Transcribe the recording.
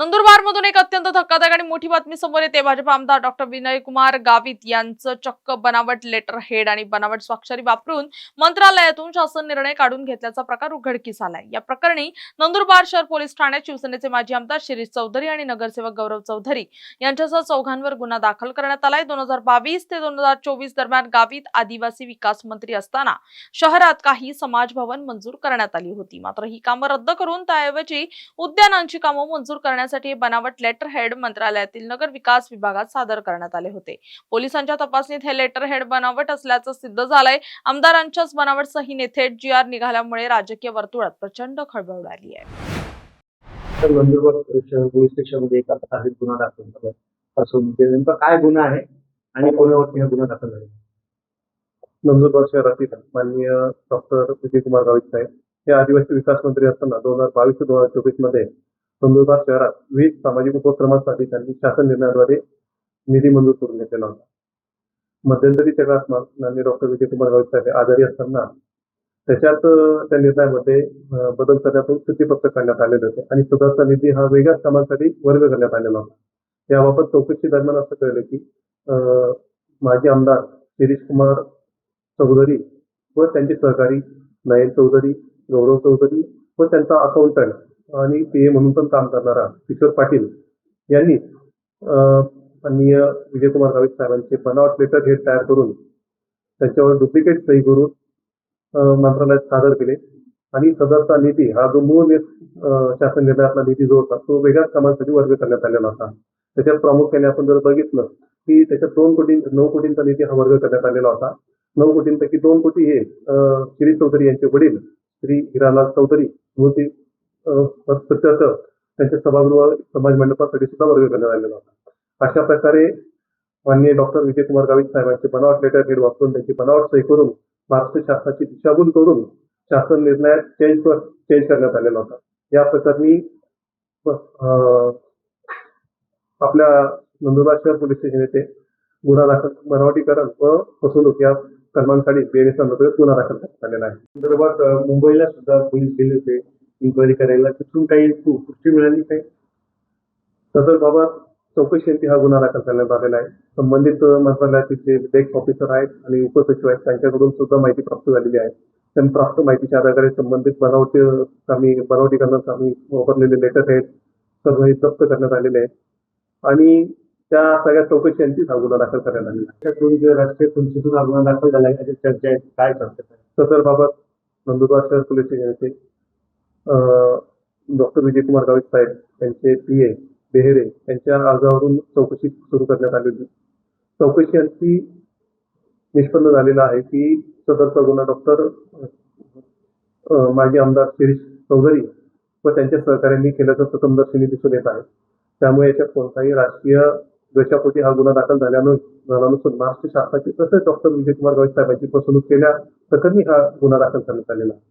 नंदुरबारमधून एक अत्यंत धक्कादायक आणि मोठी बातमी समोर येते। भाजप आमदार डॉक्टर विनयकुमार गावित यांचं चक्क बनावट लेटर हेड आणि बनावट स्वाक्षरी वापरून मंत्रालयातून शासन निर्णय काढून घेतल्याचा प्रकार उघडकीस आलाय। या प्रकरणी नंदुरबार शहर पोलीस ठाण्यात शिवसेनेचे माजी आमदार शिरीष चौधरी आणि नगरसेवक गौरव चौधरी यांच्यासह चौघांवर गुन्हा दाखल करण्यात आलाय। 2022 ते 2024 दरम्यान गावित आदिवासी विकास मंत्री असताना शहरात काही समाज भवन मंजूर करण्यात आली होती, मात्र ही कामं रद्द करून त्याऐवजी उद्यानांची कामं मंजूर करण्यासाठी बनावट लेटर हेड मंत्रालयातील नगर विकास विभागात सादर करण्यात आले होते। पोलिसांच्या तपासणीत हे लेटर हेड बनावट असल्याचं सिद्ध झालंय। आमदारांच्याच बनावट सहीने थेट GR निघाल्यामुळे राजकीय वर्तुळात प्रचंड खळबळ उडाली आहे। नंदुरबार पोलीस स्टेशनमध्ये एक अपराधी गुन्हा दाखल झाला असून नेमका काय गुन्हा आहे आणि कोणावरती हा गुन्हा दाखल झाला? नंदुरबार शहरातील माननीय डॉक्टर विजयकुमार गावित साहेब हे आदिवासी विकास मंत्री असताना 2022 ते 2024 मध्ये नंदुरबार शहरात विविध सामाजिक उपक्रमांसाठी त्यांनी शासन निर्णयाद्वारे निधी मंजूर करून घेतलेला होता। मध्यंतरीच्या काळात माननीय डॉक्टर विजयकुमार गावित साहेब आजारी असताना त्याच्यात त्या निर्णयामध्ये बदल करण्यातून स्थितीपत्रक काढण्यात आलेले होते आणि सदरचा निधी हा वेगळ्याच कामांसाठी वर्ग करण्यात आलेला होता। याबाबत चौकशी दरम्यान असं कळलं की माजी आमदार शिरीष कुमार चौधरी व त्यांचे सहकारी नयन चौधरी, गौरव चौधरी व त्यांचा अकाउंटंट आणि PA म्हणून पण काम करणारा किशोर पाटील यांनी माननीय विजयकुमार गावित साहेबांचे बनावट लेटर हेड तयार करून त्यांच्यावर डुप्लिकेट सही करून मंत्रालयात सादर केले आणि सदरचा निधी हा जो मूळ शासन निर्णयातला निधी जो होता तो वेगळ्याच कामांसाठी वर्ग करण्यात आलेला होता। त्याच्यात प्रामुख्याने आपण जर बघितलं की त्याच्यात 9 कोटींचा निधी हा वर्ग करण्यात आलेला होता। 9 कोटींपैकी 2 कोटी हे शिरीष चौधरी यांचे वडील श्री हिरालाल चौधरी त्यांच्या सभागृह समाज मंडपासाठी सुद्धा वर्ग करण्यात आलेला होता। अशा प्रकारे माननीय डॉक्टर विजयकुमार गावित साहेबांचे बनावट लेटर हेड वापरून त्यांची बनावट सही करून महाराष्ट्र शासनाची दिशाभूल करून शासन निर्णयात चेंज करण्यात आलेला होता। या प्रकरणी आपल्या नंदुरबार शहर पोलीस स्टेशन येथे गुन्हा दाखल बनावटीकरण व फसवणूक या कलमांखाली BNS अंतर्गत गुन्हा दाखल करण्यात आलेला आहे। संदर्भात मुंबईला सुद्धा पोलीस गेले होते इन्क्वायरी करायला, तिथून काही पुष्टी मिळाली काही सदर बाबत चौकशीअंती हा गुन्हा दाखल करण्यात आलेला आहे। संबंधित मंत्रालयातील जे डेस्क ऑफिसर आहेत आणि उपसचिव आहेत त्यांच्याकडून सुद्धा माहिती प्राप्त झालेली आहे। त्यांनी प्राप्त माहितीच्या आधारे संबंधित बनावटीकरणास आम्ही वापरलेले लेटर हेड सर्व जप्त करण्यात आलेले आहेत आणि त्या सगळ्या चौकशीअंती हा गुन्हा दाखल करण्यात आलेला आहे। त्यातून जे राष्ट्रीय पंचायतीतून हा गुन्हा दाखल झाला आहे त्याची चर्चा आहे, काय चर्चा आहे सदर बाबत नंदुरबार शहर पोलीस स्टेशन येथे डॉक्टर विजयकुमार गावित साहेब यांचे PA बेहेरे यांच्या अर्जावरून चौकशी सुरू करण्यात आलेली। चौकशीअंती निष्पन्न झालेला आहे की सदरचा गुन्हा डॉक्टर माजी आमदार शिरीष चौधरी व त्यांच्या सहकाऱ्यांनी केल्याचं प्रथमदर्शनी दिसून येत आहे। त्यामुळे याच्यात कोणताही राजकीय द्वेषापोटी हा गुन्हा दाखल झाला नसून महाराष्ट्र शासनाची तसेच डॉक्टर विजयकुमार गावित साहेबांची फसवणूक केल्या प्रकरणी हा गुन्हा दाखल करण्यात आलेला आहे।